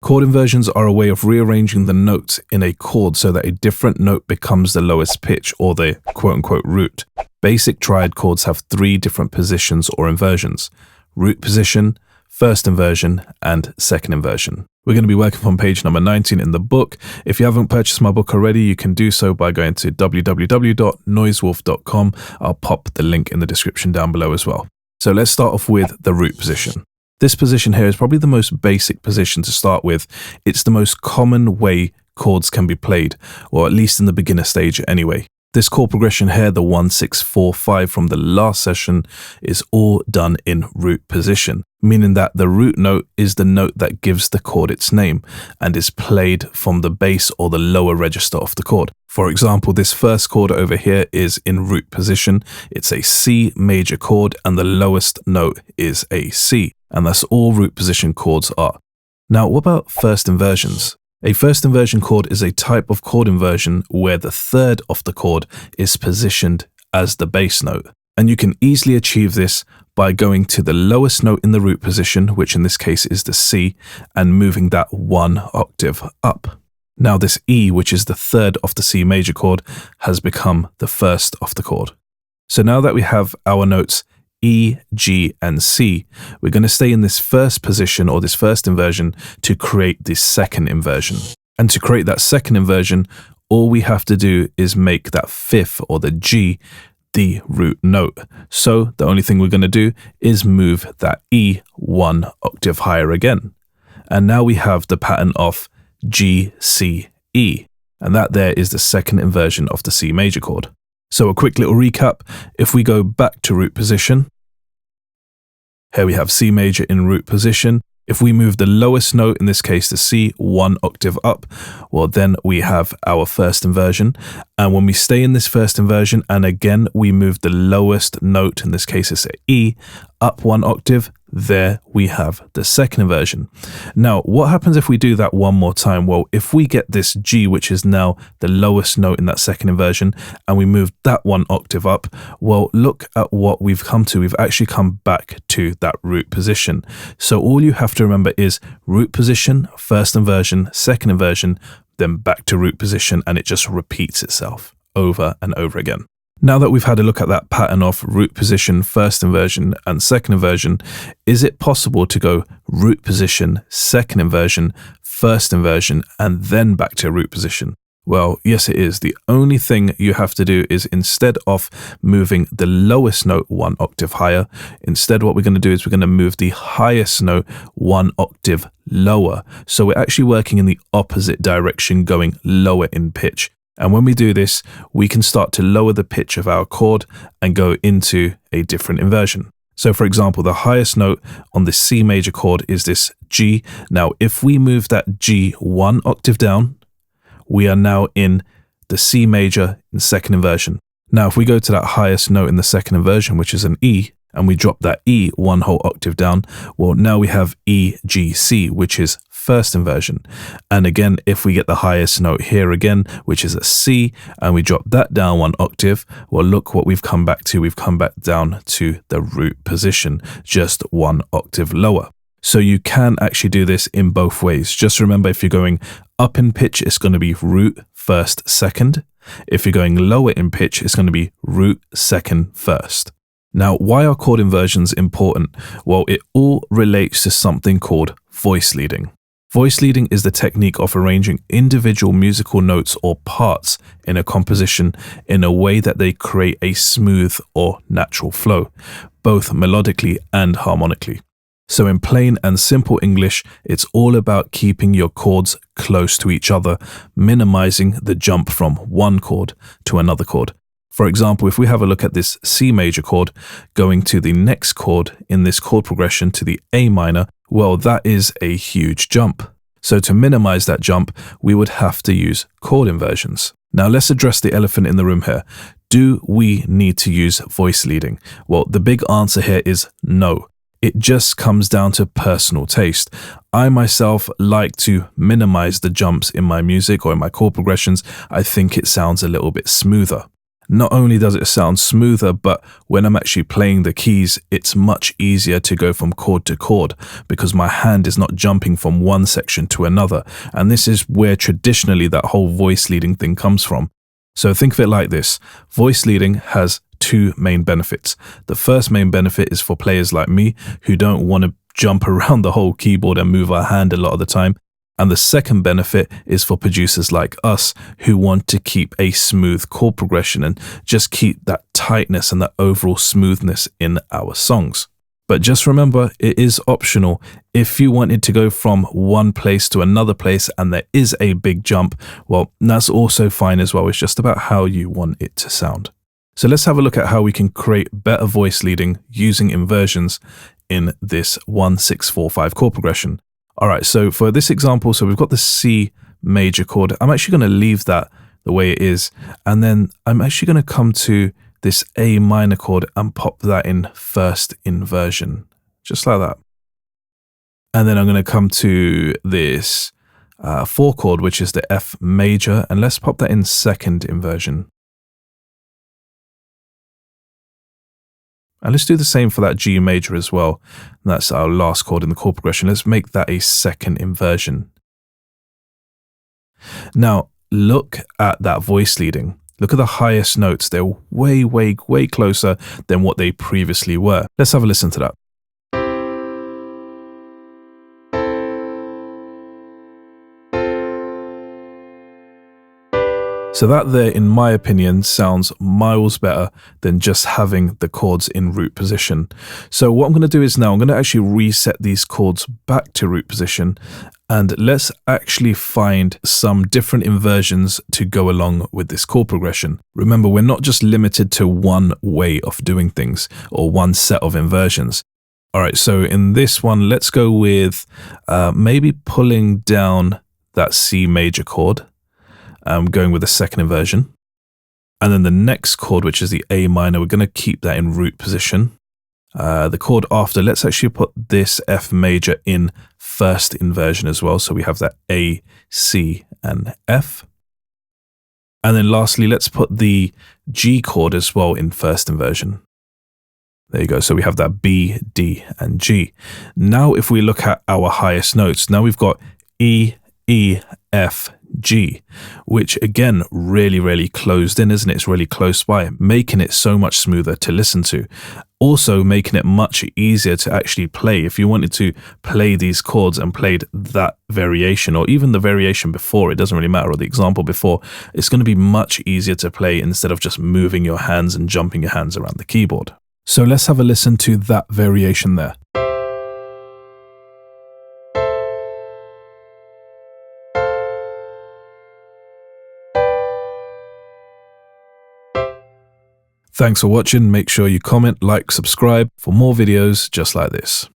Chord inversions are a way of rearranging the notes in a chord so that a different note becomes the lowest pitch or the quote-unquote root. Basic triad chords have 3 different positions or inversions: root position, first inversion, and second inversion. We're going to be working from page number 19 in the book. If you haven't purchased my book already, you can do so by going to www.NXISEWOLF.com. I'll pop the link in the description down below as well. So let's start off with the root position. This position here is probably the most basic position to start with. It's the most common way chords can be played, or at least in the beginner stage anyway. This chord progression here, the 1, 6, 4, 5 from the last session, is all done in root position, meaning that the root note is the note that gives the chord its name and is played from the bass or the lower register of the chord. For example, this first chord over here is in root position. It's a C major chord and the lowest note is a C, and that's all root position chords are. Now, what about first inversions? A first inversion chord is a type of chord inversion where the third of the chord is positioned as the bass note. And you can easily achieve this by going to the lowest note in the root position, which in this case is the C, and moving that 1 octave up. Now this E, which is the third of the C major chord, has become the first of the chord. So now that we have our notes E, G, and C, we're going to stay in this first position or this first inversion to create this second inversion. And to create that second inversion, all we have to do is make that fifth or the G the root note. So the only thing we're going to do is move that E 1 octave higher again. And now we have the pattern of G, C, E. And that there is the second inversion of the C major chord. So a quick little recap. If we go back to root position, here we have C major in root position. If we move the lowest note, in this case the C, 1 octave up, well then we have our first inversion. And when we stay in this first inversion and again we move the lowest note, in this case it's E, up 1 octave, there we have the second inversion. Now what happens if we do that one more time? Well, if we get this G, which is now the lowest note in that second inversion, and we move that 1 octave up, well look at what we've come to. We've actually come back to that root position. So all you have to remember is root position, first inversion, second inversion, then back to root position, and it just repeats itself over and over again. Now that we've had a look at that pattern of root position, first inversion, and second inversion, is it possible to go root position, second inversion, first inversion, and then back to root position? Well, yes it is. The only thing you have to do is, instead of moving the lowest note 1 octave higher, instead what we're going to do is we're going to move the highest note 1 octave lower. So we're actually working in the opposite direction, going lower in pitch. And when we do this, we can start to lower the pitch of our chord and go into a different inversion. So for example, the highest note on the C major chord is this G. Now, if we move that G 1 octave down, we are now in the C major in second inversion. Now, if we go to that highest note in the second inversion, which is an E, and we drop that E 1 whole octave down, well, now we have E, G, C, which is first inversion. And again, if we get the highest note here again, which is a C, and we drop that down 1 octave, well, look what we've come back to. We've come back down to the root position, just 1 octave lower. So you can actually do this in both ways. Just remember, if you're going up in pitch, it's going to be root, first, second. If you're going lower in pitch, it's going to be root, second, first. Now, why are chord inversions important? Well, it all relates to something called voice leading. Voice leading is the technique of arranging individual musical notes or parts in a composition in a way that they create a smooth or natural flow, both melodically and harmonically. So in plain and simple English, it's all about keeping your chords close to each other, minimizing the jump from one chord to another chord. For example, if we have a look at this C major chord going to the next chord in this chord progression to the A minor, well, that is a huge jump. So to minimize that jump, we would have to use chord inversions. Now let's address the elephant in the room here. Do we need to use voice leading? Well, the big answer here is no. It just comes down to personal taste. I myself like to minimize the jumps in my music or in my chord progressions. I think it sounds a little bit smoother. Not only does it sound smoother, but when I'm actually playing the keys, it's much easier to go from chord to chord because my hand is not jumping from one section to another. And this is where traditionally that whole voice leading thing comes from. So think of it like this. Voice leading has two main benefits. The first main benefit is for players like me who don't want to jump around the whole keyboard and move our hand a lot of the time. And the second benefit is for producers like us who want to keep a smooth chord progression and just keep that tightness and that overall smoothness in our songs. But just remember, it is optional. If you wanted to go from one place to another place and there is a big jump, well, that's also fine as well. It's just about how you want it to sound. So let's have a look at how we can create better voice leading using inversions in this 1-6-4-5 chord progression. All right, so for this example, so we've got the C major chord. I'm actually going to leave that the way it is. And then I'm actually going to come to this A minor chord and pop that in first inversion, just like that. And then I'm going to come to this 4 chord, which is the F major, and let's pop that in second inversion. And let's do the same for that G major as well. And that's our last chord in the chord progression. Let's make that a second inversion. Now, look at that voice leading. Look at the highest notes. They're way, way, way closer than what they previously were. Let's have a listen to that. So that there, in my opinion, sounds miles better than just having the chords in root position. So what I'm going to do is now I'm going to actually reset these chords back to root position, and let's actually find some different inversions to go along with this chord progression. Remember, we're not just limited to one way of doing things or one set of inversions. All right, so in this one, let's go with maybe pulling down that C major chord. Going with the second inversion. And then the next chord, which is the A minor, we're going to keep that in root position. The chord after, let's actually put this F major in first inversion as well. So we have that A, C, and F. And then lastly, let's put the G chord as well in first inversion. There you go. So we have that B, D, and G. Now, if we look at our highest notes, now we've got E, E, F, G, which again, really, really closed in, isn't it? It's really close by, making it so much smoother to listen to. Also making it much easier to actually play. If you wanted to play these chords and played that variation, or even the variation before, it doesn't really matter, or the example before, it's going to be much easier to play instead of just moving your hands and jumping your hands around the keyboard. So let's have a listen to that variation there. Thanks for watching. Make sure you comment, like, subscribe for more videos just like this.